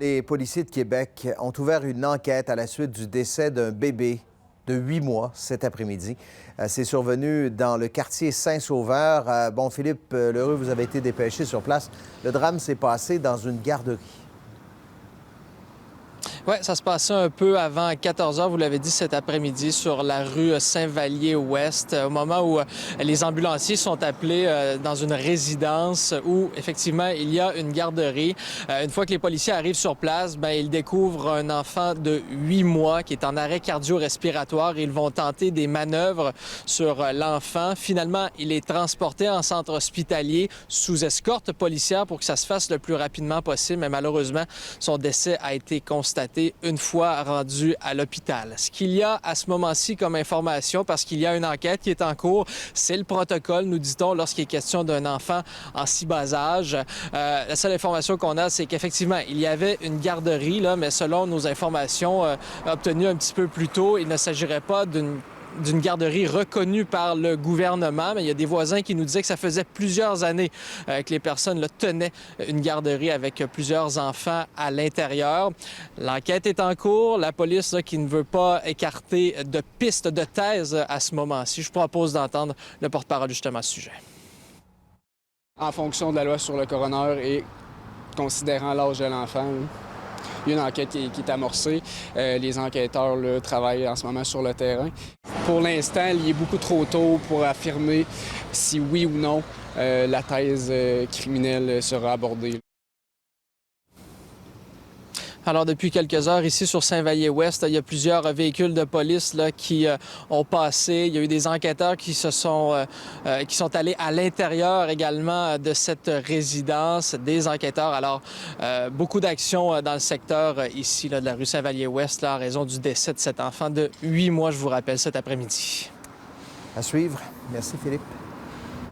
Les policiers de Québec ont ouvert une enquête à la suite du décès d'un bébé de 8 mois cet après-midi. C'est survenu dans le quartier Saint-Sauveur. Bon, Philippe L'Heureux, vous avez été dépêché sur place. Le drame s'est passé dans une garderie. Oui, ça se passait un peu avant 14 h, vous l'avez dit, cet après-midi, sur la rue Saint-Vallier-Ouest, au moment où les ambulanciers sont appelés dans une résidence où, effectivement, il y a une garderie. Une fois que les policiers arrivent sur place, ils découvrent un enfant de 8 mois qui est en arrêt cardio-respiratoire. Ils vont tenter des manœuvres sur l'enfant. Finalement, il est transporté en centre hospitalier sous escorte policière pour que ça se fasse le plus rapidement possible. Mais malheureusement, son décès a été constaté une fois rendu à l'hôpital. Ce qu'il y a à ce moment-ci comme information, parce qu'il y a une enquête qui est en cours, c'est le protocole, nous dit-on, lorsqu'il est question d'un enfant en si bas âge. La seule information qu'on a, c'est qu'effectivement, il y avait une garderie, là, mais selon nos informations obtenues un petit peu plus tôt, il ne s'agirait pas d'une garderie reconnue par le gouvernement, mais il y a des voisins qui nous disaient que ça faisait plusieurs années que les personnes là, tenaient une garderie avec plusieurs enfants à l'intérieur. L'enquête est en cours. La police là, qui ne veut pas écarter de pistes de thèse à ce moment-ci. Je propose d'entendre le porte-parole justement à ce sujet. En fonction de la loi sur le coroner et considérant l'âge de l'enfant, il y a une enquête qui est amorcée. Les enquêteurs là, travaillent en ce moment sur le terrain. Pour l'instant, il est beaucoup trop tôt pour affirmer si oui ou non la thèse criminelle sera abordée. Alors, depuis quelques heures, ici sur Saint-Vallier-Ouest, il y a plusieurs véhicules de police là, qui ont passé. Il y a eu des enquêteurs qui sont allés à l'intérieur également de cette résidence, des enquêteurs. Alors, beaucoup d'actions dans le secteur ici là, de la rue Saint-Vallier-Ouest en raison du décès de cet enfant de 8 mois, je vous rappelle, cet après-midi. À suivre. Merci, Philippe.